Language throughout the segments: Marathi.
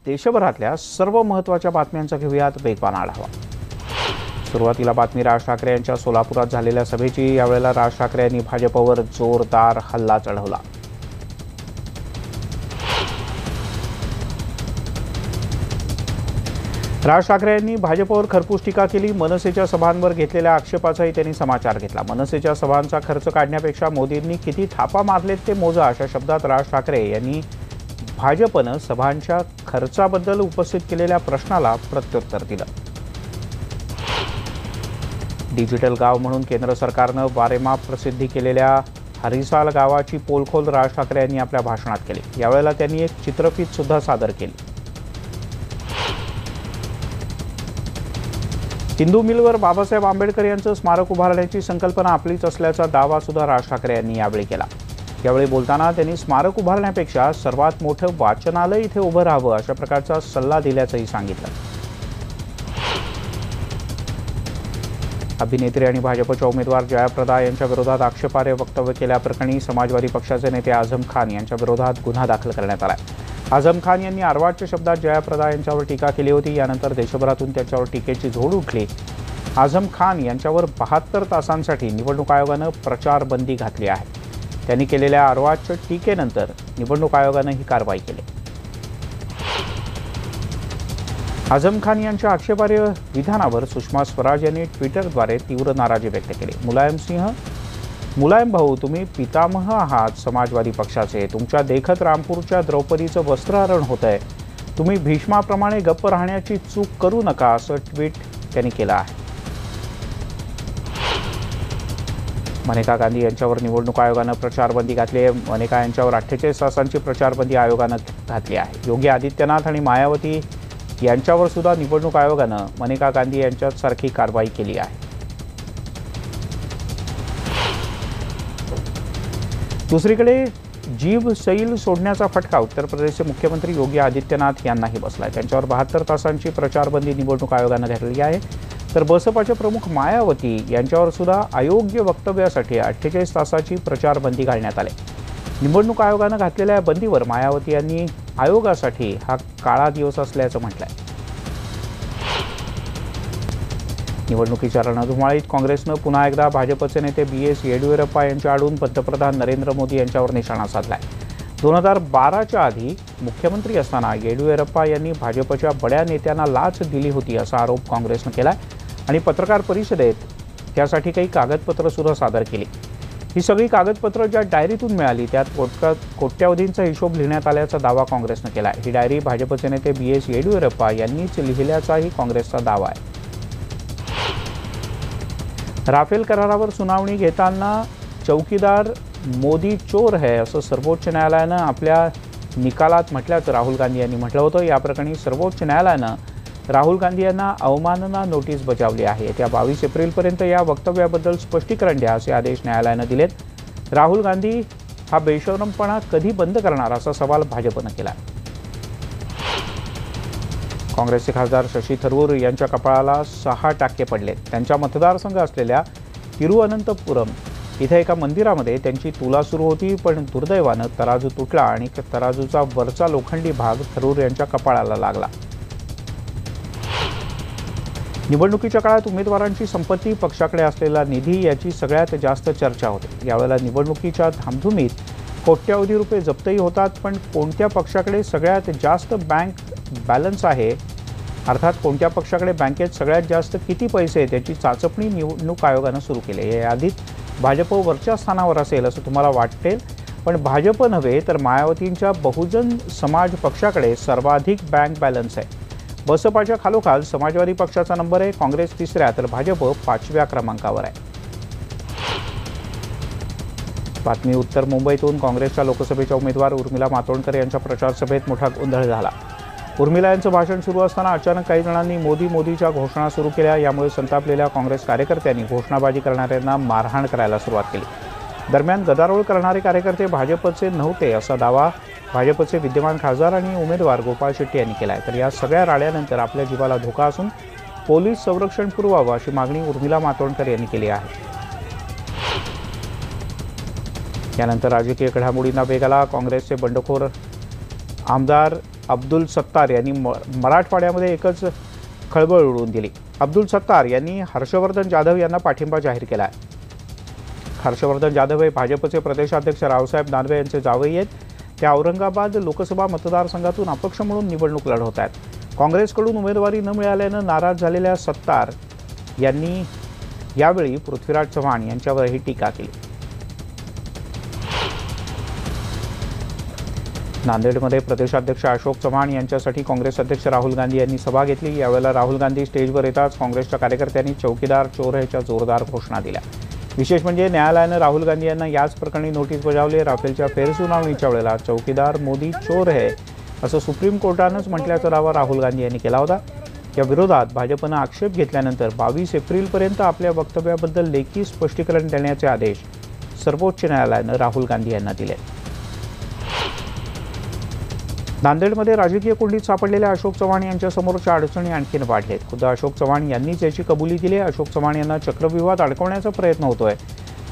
देशभरातल्या सर्व महत्त्वाच्या बातम्यांचा घेऊयात वेगवान आढावा। सुरुवातीला बातमी राज ठाकरे यांच्या सोलापुरात झालेल्या सभेची। यावेळेला राज ठाकरे यांनी भाजपवर जोरदार हल्ला चढवला। राज ठाकरे यांनी भाजपवर खरपूस टीका केली। मनसेच्या सभांवर घेतलेल्या आक्षेपाचाही त्यांनी समाचार घेतला। मनसेच्या सभांचा खर्च काढण्यापेक्षा मोदींनी किती थापा मारलेत ते मोजा, अशा शब्दात राज ठाकरे यांनी भाजपनं सभांच्या खर्चाबद्दल उपस्थित केलेल्या प्रश्नाला प्रत्युत्तर दिलं। डिजिटल गाव म्हणून केंद्र सरकारनं वारेमाप प्रसिद्धी केलेल्या हरिसाल गावाची पोलखोल राज ठाकरे यांनी आपल्या भाषणात केली। यावेळेला त्यांनी एक चित्रफीत सुद्धा सादर केली। हिंदू मिलवर बाबासाहेब आंबेडकर यांचं स्मारक उभारण्याची संकल्पना आपलीच असल्याचा दावा सुद्धा राज ठाकरे यांनी यावेळी केला। यावेळी बोलताना त्यांनी स्मारक उभारण्यापेक्षा सर्वात मोठं वाचनालय इथे उभं राहावं अशा प्रकारचा सल्ला दिल्याचंही सांगितलं। अभिनेत्री आणि भाजपच्या उमेदवार जयाप्रदा यांच्या विरोधात आक्षेपार्ह वक्तव्य केल्याप्रकरणी समाजवादी पक्षाचे नेते आझम खान यांच्या विरोधात गुन्हा दाखल करण्यात आला आहे। आझम खान यांनी अर्वाच्य शब्दात जयाप्रदा यांच्यावर टीका केली होती। यानंतर देशभरातून त्यांच्यावर टीकेची झोड उठली। आझम खान यांच्यावर 72 तासांसाठी निवडणूक आयोगानं प्रचार बंदी घातली आहे। त्यांनी केलेल्या अर्वाच्य टीकेनंतर निवडणूक आयोगानं ही कारवाई केली। आझम खान यांच्या आक्षेपार्ह विधानावर सुषमा स्वराज यांनी ट्विटरद्वारे तीव्र नाराजी व्यक्त केली। मुलायम भाऊ, तुम्ही पितामह आहात समाजवादी पक्षाचे। तुमच्या देखत रामपूरच्या द्रौपदीचं वस्त्रहरण होत आहे। तुम्ही भीष्माप्रमाणे गप्प राहण्याची चूक करू नका, असं ट्विट त्यांनी केलं आहे। मनेका गांधी यांच्यावर निवडणूक आयोगानं प्रचारबंदी घातली आहे। मनेका यांच्यावर 48 तासांची प्रचारबंदी आयोगानं घातली आहे। योगी आदित्यनाथ आणि मायावती यांच्यावर सुद्धा निवडणूक आयोगानं मनेका गांधी यांच्यात सारखी कारवाई केली आहे। दुसरीकडे जीव सैल सोडण्याचा फटका उत्तर प्रदेशचे मुख्यमंत्री योगी आदित्यनाथ यांनाही बसलाय। त्यांच्यावर 72 तासांची प्रचारबंदी निवडणूक आयोगानं घातली आहे। तर बसपाचे प्रमुख मायावती यांच्यावर सुद्धा अयोग्य वक्तव्यासाठी 48 तासाची प्रचारबंदी घालण्यात आली। निवडणूक आयोगानं घातलेल्या बंदीवर मायावती यांनी आयोगासाठी हा काळा दिवस असल्याचं म्हटलंय। निवडणुकीच्या रणधुमाळीत काँग्रेसनं पुन्हा एकदा भाजपचे नेते BS येडियुरप्पा यांच्या आडून पंतप्रधान नरेंद्र मोदी यांच्यावर निशाणा साधलाय। 2012च्या आधी मुख्यमंत्री असताना येडियुरप्पा यांनी भाजपच्या बड्या नेत्यांना लाच दिली होती असा आरोप काँग्रेसनं केलाय आणि पत्रकार परिषदेत त्यासाठी काही कागदपत्र सुद्धा सादर केली। ही सगळी कागदपत्र ज्या डायरीतून मिळाली त्यात कोट्यावधींचा हिशोब लिहिण्यात आल्याचा दावा काँग्रेसनं केलाय। ही डायरी भाजपचे नेते BS येडियुरप्पा यांनीच लिहिल्याचाही काँग्रेसचा दावा आहे। राफेल करारावर सुनावणी घेताना चौकीदार मोदी चोर है असं सर्वोच्च न्यायालयानं आपल्या निकालात म्हटल्याचं राहुल गांधी यांनी म्हटलं होतं। या प्रकरणी सर्वोच्च न्यायालयानं राहुल गांधी यांना अवमानना नोटीस बजावली आहे। येत्या 22 एप्रिलपर्यंत या वक्तव्याबद्दल स्पष्टीकरण द्या असे आदेश न्यायालयानं दिलेत। राहुल गांधी हा बेशरमपणा कधी बंद करणार असा सवाल भाजपनं केला। काँग्रेसचे खासदार शशी थरूर यांच्या कपाळाला 6 टाके पडले। त्यांच्या मतदारसंघ असलेल्या तिरुअनंतपुरम इथे एका मंदिरामध्ये त्यांची तुला सुरू होती, पण दुर्दैवानं तराजू तुटला आणि तराजूचा वरचा लोखंडी भाग थरूर यांच्या कपाळाला लागला। निवडणुकीच्या काळात उमेदवारांची संपत्ती, पक्षाकडे असलेला निधी याची सगळ्यात जास्त चर्चा होते। यावेळेला निवडणुकीच्या धामधुमीत कोट्यावधी रुपये जप्तही होतात, पण कोणत्या पक्षाकडे सगळ्यात जास्त बँक बॅलन्स आहे, अर्थात कोणत्या पक्षाकडे बँकेत सगळ्यात जास्त किती पैसे आहेत याची चाचपणी निवडणूक आयोगानं सुरू केली आहे। या यादीत भाजप वरच्या स्थानावर असेल असं तुम्हाला वाटेल, पण भाजप नव्हे तर मायावतींच्या बहुजन समाज पक्षाकडे सर्वाधिक बँक बॅलन्स आहे। बसपाच्या खालोखाल समाजवादी पक्षाचा नंबर आहे, काँग्रेस 3ऱ्या तर भाजप 5व्या क्रमांकावर आहे। बातमी उत्तर मुंबईतून काँग्रेसच्या लोकसभेच्या उमेदवार उर्मिला मातोंडकर यांच्या प्रचार सभेत मोठा गोंधळ झाला। उर्मिला यांचं भाषण सुरू असताना अचानक काही जणांनी मोदीच्या घोषणा सुरू केल्या। यामुळे संतापलेल्या काँग्रेस कार्यकर्त्यांनी घोषणाबाजी करणाऱ्यांना मारहाण करायला सुरुवात केली। दरम्यान गदारोळ करणारे कार्यकर्ते भाजपचे नव्हते असा दावा भाजपचे विद्यमान खासदार आणि उमेदवार गोपाळ शेट्टी यांनी केला आहे। तर या सगळ्या राड्यानंतर आपल्या जीवाला धोका असून पोलीस संरक्षण पुरवावं अशी मागणी उर्मिला मातोंडकर यांनी केली आहे। यानंतर राजकीय घडामोडींना वेग आला। काँग्रेसचे बंडखोर आमदार अब्दुल सत्तार यांनी मराठवाड्यामध्ये एकच खळबळ उडवून दिली। अब्दुल सत्तार यांनी हर्षवर्धन जाधव यांना पाठिंबा जाहीर केला आहे। हर्षवर्धन जाधव हे भाजपचे प्रदेशाध्यक्ष रावसाहेब दानवे यांचे जावई आहेत। ते औरंगाबाद लोकसभा मतदारसंघातून अपक्ष म्हणून निवडणूक लढवत आहेत। काँग्रेसकडून उमेदवारी न मिळाल्यानं नाराज झालेल्या सत्तार यांनी यावेळी पृथ्वीराज चव्हाण यांच्यावरही टीका केली। नांदेडमध्ये प्रदेशाध्यक्ष अशोक चव्हाण यांच्यासाठी काँग्रेस अध्यक्ष राहुल गांधी यांनी सभा घेतली। यावेळेला राहुल गांधी स्टेजवर येताच काँग्रेसच्या कार्यकर्त्यांनी चौकीदार चोर ह्याच्या जोरदार घोषणा दिल्या। विशेष म्हणजे न्यायालयानं राहुल गांधी यांना याच प्रकरणी नोटीस बजावली। राफेलच्या फेरसुनावणीच्या वेळेला चौकीदार मोदी चोर है असं सुप्रीम कोर्टानंच म्हटल्याचा दावा राहुल गांधी यांनी केला होता। या विरोधात भाजपनं आक्षेप घेतल्यानंतर 22 एप्रिलपर्यंत आपल्या वक्तव्याबद्दल लेखी स्पष्टीकरण देण्याचे आदेश सर्वोच्च न्यायालयानं राहुल गांधी यांना दिले। नांदेडमध्ये राजकीय कोंडीत सापडलेल्या अशोक चव्हाण यांच्या समोरच्या अडचणी आणखीन वाढलेत। खुद्द अशोक चव्हाण यांनीच याची कबुली दिली आहे। अशोक चव्हाण यांना चक्रव्यूहात अडकवण्याचा प्रयत्न होतोय।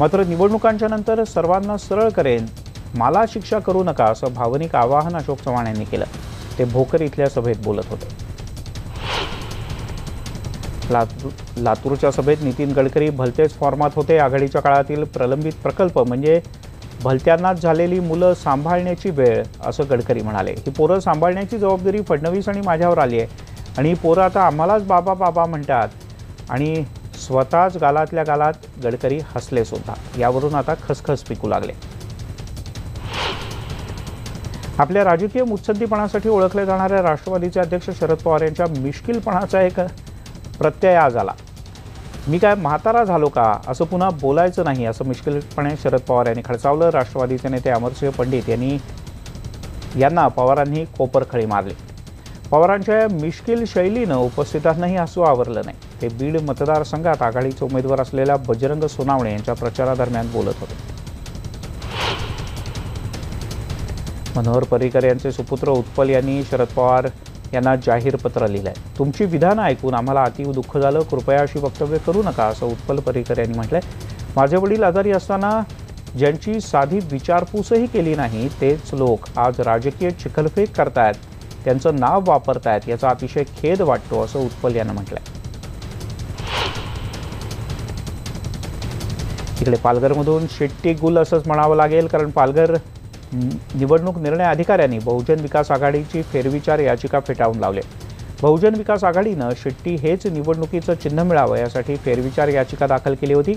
मात्र निवडणुकांच्या नंतर सर्वांना सरळ करेन, मला शिक्षा करू नका असं भावनिक आवाहन अशोक चव्हाण यांनी केलं। ते भोकर इथल्या सभेत बोलत होते। लातूरच्या सभेत नितीन गडकरी भलतेच फॉर्मात होते। आघाडीच्या काळातील प्रलंबित प्रकल्प म्हणजे भलत्यांनाच झालेली मुलं सांभाळण्याची वेळ असं गडकरी म्हणाले। ही पोरं सांभाळण्याची जबाबदारी फडणवीस आणि माझ्यावर आली आहे आणि ही पोरं आता आम्हालाच बाबा बाबा म्हणतात आणि स्वतःच गालातल्या गालात गडकरी हसले सुद्धा। यावरून आता खसखस पिकू लागले। आपल्या राजकीय मुत्सद्दीपणासाठी ओळखले जाणाऱ्या राष्ट्रवादीचे अध्यक्ष शरद पवार यांच्या मिश्किलपणाचा एक प्रत्यय आज आला। मी काय म्हातारा झालो का असं पुन्हा बोलायचं नाही असं मिश्किलपणे शरद पवार यांनी खडसावलं। राष्ट्रवादीचे नेते अमरसिंह पंडित यांना पवारांनी कोपरखळी मारली। पवारांच्या मिश्किल शैलीनं उपस्थितांनाही हसू आवरलं नाही। ते बीड मतदारसंघात आघाडीचे उमेदवार असलेल्या बजरंग सोनावणे यांच्या प्रचारादरम्यान बोलत होते। मनोहर पर्रिकर यांचे सुपुत्र उत्पल यांनी शरद पवार यांना जाहीर पत्र लिहिलंय। तुमची विधानं ऐकून आम्हाला अतीव दुःख झालं, कृपया अशी वक्तव्य करू नका असं उत्पल पर्रिकर यांनी म्हटलंय। माझे वडील आजारी असताना ज्यांची साधी विचारपूसही केली नाही तेच लोक आज राजकीय चिखलफेक करतायत, त्यांचं नाव वापरतायत, याचा अतिशय खेद वाटतो असं उत्पल यांनी म्हटलंय। इकडे पालघरमधून शेट्टी गुल असंच म्हणावं लागेल, कारण पालघर निवडणूक निर्णय अधिकाऱ्यांनी बहुजन विकास आघाडीची फेरविचार याचिका फेटाळून लावली। बहुजन विकास आघाडीनं शेट्टी हेच निवडणुकीचं चिन्ह मिळावं यासाठी फेरविचार याचिका दाखल केली होती।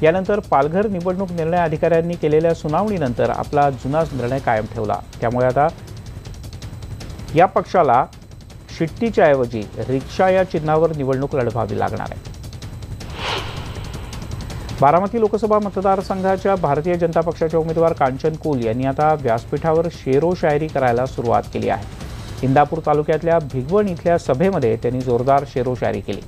यानंतर पालघर निवडणूक निर्णय अधिकाऱ्यांनी केलेल्या सुनावणीनंतर आपला जुनाच निर्णय कायम ठेवला। त्यामुळे आता या पक्षाला शेट्टीच्या ऐवजी रिक्षा या चिन्हावर निवडणूक लढवावी लागणार आहे। बारामती लोकसभा मतदारसंघाच्या भारतीय जनता पक्षाचे उमेदवार कांचन कुल यांनी आता व्यासपीठावर शेरो शायरी करायला सुरुवात केली आहे। इंदापूर तालुक्यातल्या भिगवण इथल्या सभेमध्ये त्यांनी जोरदार शेरो शायरी केली।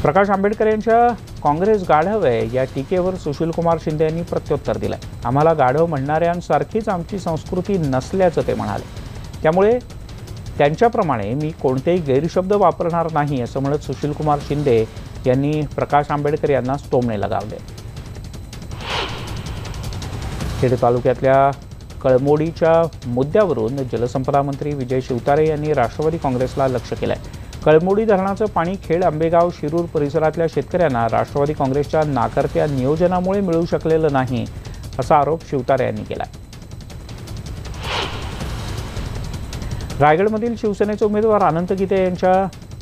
प्रकाश आंबेडकर यांच्या काँग्रेस गाढव आहे या टीकेवर सुशीलकुमार शिंदे यांनी प्रत्युत्तर दिलं। आम्हाला गाढव म्हणणाऱ्यांसारखीच आमची संस्कृती नसल्याचं ते म्हणाले। त्यामुळे त्यांच्याप्रमाणे मी कोणतेही गैरशब्द वापरणार नाही असं म्हणत सुशीलकुमार शिंदे यांनी प्रकाश आंबेडकर यांना टोमणे लगावले। खेड तालुक्यातल्या कळमोडीच्या मुद्द्यावरून जलसंपदा मंत्री विजय शिवतारे यांनी राष्ट्रवादी काँग्रेसला लक्ष्य केलंय। कळमोडी धरणाचं पाणी खेड, आंबेगाव, शिरूर परिसरातल्या शेतकऱ्यांना राष्ट्रवादी काँग्रेसच्या नाकर्त्या नियोजनामुळे मिळू शकलेलं नाही असा आरोप शिवतारे यांनी केला। रायगडमधील शिवसेनेचे उमेदवार अनंत गीते यांच्या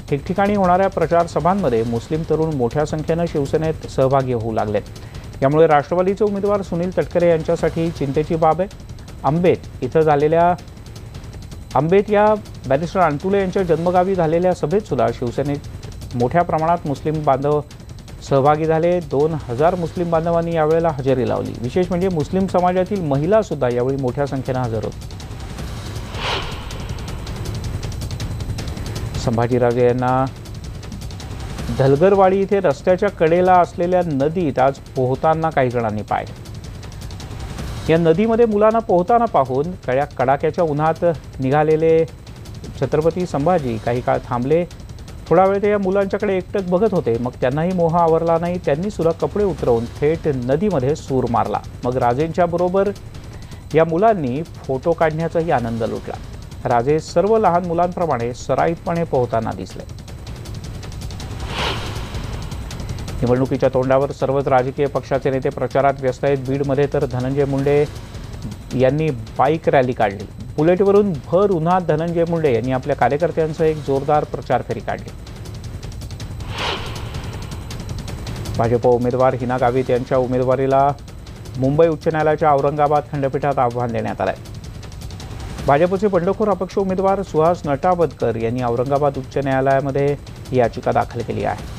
ठिकठिकाणी होणाऱ्या प्रचार सभांमध्ये मुस्लिम तरुण मोठ्या संख्येनं शिवसेनेत सहभागी होऊ लागलेत। यामुळे राष्ट्रवादीचे उमेदवार सुनील तटकरे यांच्यासाठी चिंतेची बाब आहे। आंबेत या बॅरिस्टर अंतुले यांच्या जन्मगावी झालेल्या सभेत सुद्धा शिवसेनेत मोठ्या प्रमाणात मुस्लिम बांधव सहभागी झाले। 2000 मुस्लिम बांधवांनी यावेळेला हजेरी लावली। विशेष म्हणजे मुस्लिम समाजातील महिला सुद्धा यावेळी मोठ्या संख्येनं हजर होत्या। संभाजीराजे यांना धलगरवाडी इथे रस्त्याच्या कडेला असलेल्या नदीत आज पोहताना काही जणांनी पाहिलं। या नदीमध्ये मुलांना पोहताना पाहून कडाक्याच्या उन्हात निघालेले छत्रपती संभाजी काही काळ थांबले थोडा वेळ ते या मुलांच्याकडे एकटक बघत होते. मग त्यांनाही मोह आवरला नाही. त्यांनी सुद्धा कपडे उतरवून थेट नदीमध्ये सूर मारला. मग राजेंच्या बरोबर या मुलांनी फोटो काढण्याचाही आनंद लुटला. राजे सर्व लहान मुलांप्रमाणे सराईतपणे पोहताना दिसले. निवडणुकीच्या तोंडावर सर्वच राजकीय पक्षाचे नेते प्रचारात व्यस्त आहेत. बीडमध्ये तर धनंजय मुंडे यांनी बाईक रॅली काढली. बुलेटवरून भर उन्हात धनंजय मुंडे यांनी आपल्या कार्यकर्त्यांसह एक जोरदार प्रचार फेरी काढली. भाजप उमेदवार हिना गावित यांच्या उमेदवारीला मुंबई उच्च न्यायालयाच्या औरंगाबाद खंडपीठात आव्हान देण्यात आले. भाजपचे बंडखोर अपक्ष उमेदवार सुहास नटावदकर यांनी औरंगाबाद उच्च न्यायालयामध्ये ही याचिका दाखल केली आहे.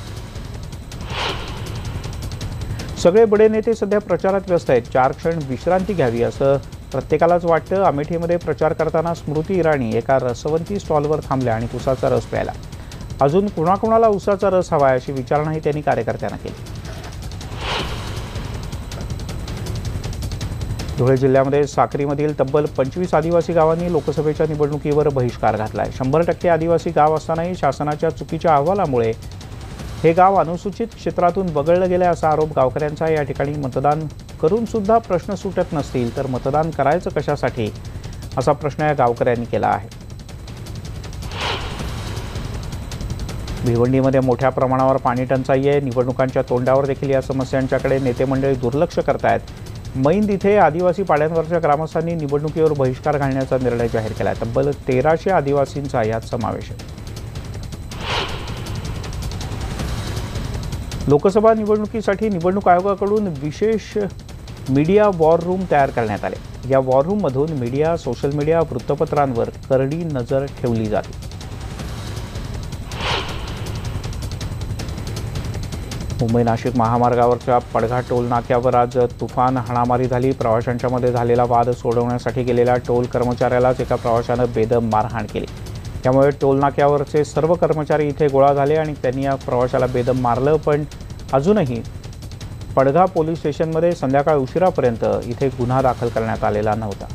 सगळे बडे नेते सध्या प्रचारात व्यस्त आहेत. 4 क्षण विश्रांती घ्यावी असं प्रत्येकालाच वाटतं. अमेठीमध्ये प्रचार करताना स्मृती इराणी एका रसवंती स्टॉलवर थांबल्या आणि उसाचा रस प्यायला. अजून कुणाकुणाला उसाचा रस हवा अशी विचारणाही त्यांनी कार्यकर्त्यांना केली. धुळे जिल्ह्यामध्ये साक्रीमधील तब्बल 25 आदिवासी गावांनी लोकसभेच्या निवडणुकीवर बहिष्कार घातलाय. 100% आदिवासी गाव असतानाही शासनाच्या चुकीच्या अहवालामुळे हे गाव अनुसूचित क्षेत्रातून वगळलं गेलं असा आरोप गावकऱ्यांचा. या ठिकाणी मतदान करून सुद्धा प्रश्न सुटत नसतील तर मतदान करायचं कशासाठी असा प्रश्न या गावकऱ्यांनी केला आहे. भिवंडीमध्ये मोठ्या प्रमाणावर पाणी टंचाई आहे. निवडणुकांच्या तोंडावर देखील या समस्यांच्याकडे नेते मंडळी दुर्लक्ष करतायत. मैंद इथे आदिवासी पाड्यांवरच्या ग्रामस्थांनी निवडणुकीवर बहिष्कार घालण्याचा निर्णय जाहीर केला आहे. तब्बल 1300 आदिवासींचा यात समावेश आहे. लोकसभा निवडणुकीसाठी निवडणूक आयोगाकडून विशेष मीडिया वॉर रूम तयार करण्यात आले. या वॉर रूममधून मीडिया, सोशल मीडिया, वृत्तपत्रांवर करडी नजर ठेवली जाते. मुंबई नाशिक महामार्गावरच्या पडघा टोल नाक्यावर आज तुफान हाणामारी झाली. प्रवाशांच्या मध्ये झालेला वाद सोडवण्यासाठी गेलेल्या टोल कर्मचाऱ्यालाच एका प्रवाशानं बेदम मारहाण केली. त्यामुळे टोल नाक्यावरचे सर्व कर्मचारी इथे गोळा झाले आणि त्यांनी या प्रवाशाला बेदम मारलं. पण अजूनही पडघा पोलीस स्टेशनमध्ये संध्याकाळ उशिरापर्यंत इथे गुन्हा दाखल करण्यात आलेला नव्हता.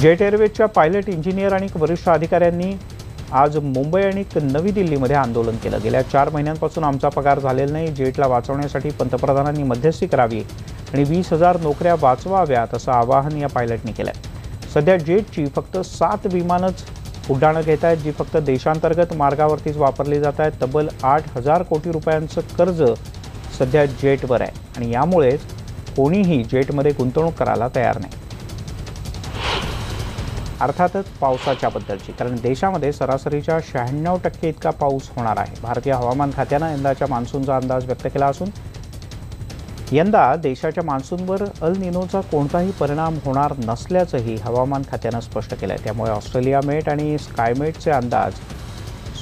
जेट एअरवेजच्या पायलट, इंजिनियर आणि वरिष्ठ अधिकाऱ्यांनी आज मुंबई आणि नवी दिल्लीमध्ये आंदोलन केलं. गेल्या 4 महिन्यांपासून आमचा पगार झालेला नाही. जेटला वाचवण्यासाठी पंतप्रधानांनी मध्यस्थी करावी आणि 20,000 नोकऱ्या वाचवाव्यात असं आवाहन या पायलटनी केलं आहे. सध्या जेटची फक्त 7 विमानच उड्डाणं घेत आहेत, जी फक्त देशांतर्गत मार्गावरतीच वापरली जात आहेत. तब्बल 8,000 कोटी रुपयांचं कर्ज सध्या जेटवर आहे आणि यामुळेच कोणीही जेटमध्ये गुंतवणूक करायला तयार नाही. अर्थातच पावसाच्या बद्दलची, कारण देशामध्ये सरासरीच्या 96% इतका पाऊस होणार आहे. भारतीय हवामान खात्यानं यंदाच्या मान्सूनचा अंदाज व्यक्त केला असून यंदा देशाच्या मान्सूनवर अल निनोचा कोणताही परिणाम होणार नसल्याचंही हवामान खात्यानं स्पष्ट केलं आहे. त्यामुळे ऑस्ट्रेलिया मेट आणि स्कायमेटचे अंदाज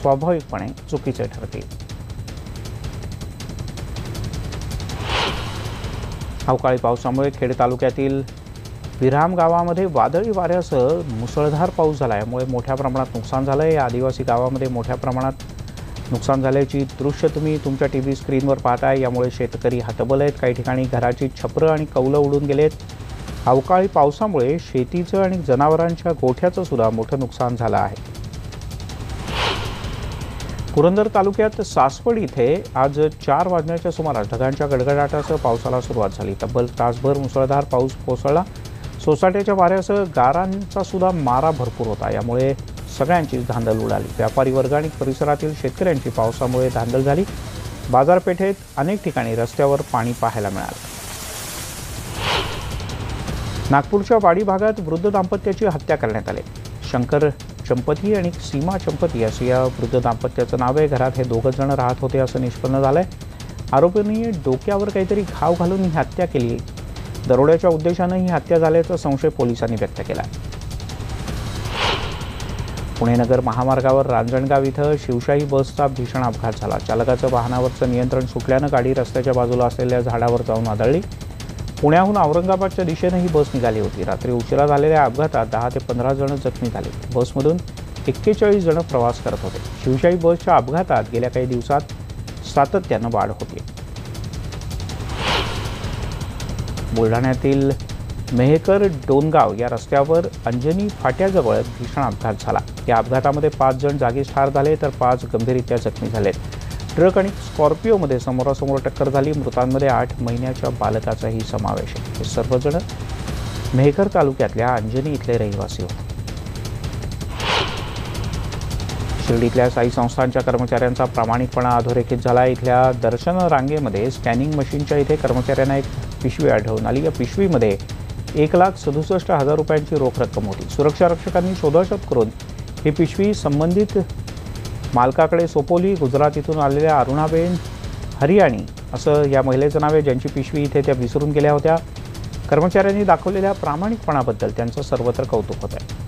स्वाभाविकपणे चुकीचे ठरतील. अवकाळी पावसामुळे खेड तालुक्यातील विराम गावामध्ये वादळी वाऱ्यासह मुसळधार पाऊस झाला. यामुळे मोठ्या प्रमाणात नुकसान झालं आहे. या आदिवासी गावामध्ये मोठ्या प्रमाणात नुकसान झाल्याची दृश्य तुम्ही तुमच्या टीव्ही स्क्रीनवर पाहताय. यामुळे शेतकरी हतबल आहेत. काही ठिकाणी घराची छपरं आणि कौलं उडून गेलेत. अवकाळी पावसामुळे शेतीचं आणि जनावरांच्या गोठ्याचं सुद्धा मोठं नुकसान झालं आहे. पुरंदर तालुक्यात सासवड इथे आज 4 वाजण्याच्या सुमारास ढगांच्या गडगडाटासह पावसाला सुरुवात झाली. तब्बल तासभर मुसळधार पाऊस कोसळला. सोसाट्याच्या वाऱ्यासह गारांचा सुद्धा मारा भरपूर होता. यामुळे सगळ्यांचीच धांदल उडाली. व्यापारी वर्ग आणि परिसरातील शेतकऱ्यांची पावसामुळे धांदल झाली. बाजारपेठेत अनेक ठिकाणी रस्त्यावर पाणी पाहायला मिळालं. नागपूरच्या वाडी भागात वृद्ध दाम्पत्याची हत्या करण्यात आली. शंकर चंपती आणि सीमा चंपती असं या वृद्ध दाम्पत्याचं नाव आहे. घरात हे 2 जण राहत होते असं निष्पन्न झालंय. आरोपींनी डोक्यावर काहीतरी घाव घालून ही हत्या केली. दरोड्याच्या उद्देशानं ही हत्या झाल्याचा संशय पोलिसांनी व्यक्त केला. पुणे नगर महामार्गावर रांजणगाव इथं शिवशाही बसचा भीषण अपघात झाला. चालकाचं वाहनावरचं नियंत्रण सुटल्यानं गाडी रस्त्याच्या बाजूला असलेल्या झाडावर जाऊन आदळली. पुण्याहून औरंगाबादच्या दिशेनं ही बस निघाली होती. रात्री उशिरा झालेल्या अपघातात 10 ते 15 जण जखमी झाले. बसमधून 41 जण प्रवास करत होते. शिवशाही बसच्या अपघातात गेल्या काही दिवसात सातत्यानं वाढ होती. बुलढाण्यातील मेहकर डोनगाव या रस्त्यावर अंजनी फाट्याजवळ भीषण अपघात झाला। या अपघातामध्ये 5 जण जागीच ठार झाले तर 5 गंभीररित्या जखमी झालेत। ट्रक आणि स्कॉर्पिओमध्ये समोरासमोर टक्कर झाली। मृतांमध्ये 8 महिन्याच्या बालकाचाही समावेश आहे। हे सर्वजण मेहकर तालुक्यातल्या अंजनी इथले रहिवासी होते। शिर्डीतल्या साई संस्थांच्या कर्मचाऱ्यांचा प्रामाणिकपणा अधोरेखित झाला। इथल्या दर्शन रांगेमध्ये स्कॅनिंग मशीनच्या इथे कर्मचाऱ्यांना एक पिशवी आढळून आली। या पिशवीमध्ये 1,67,000 रुपयांची रोख रक्कम होती। सुरक्षा रक्षकांनी शोधाशोध करून ही पिशवी संबंधित मालकाकडे सोपवली। गुजरातीतून आलेल्या अरुणाबेन हरियाणी असं या महिलेचं नाव आहे, ज्यांची पिशवी इथे त्या विसरून गेल्या होत्या। कर्मचाऱ्यांनी दाखवलेल्या प्रामाणिकपणाबद्दल त्यांचं सर्वत्र कौतुक होत आहे।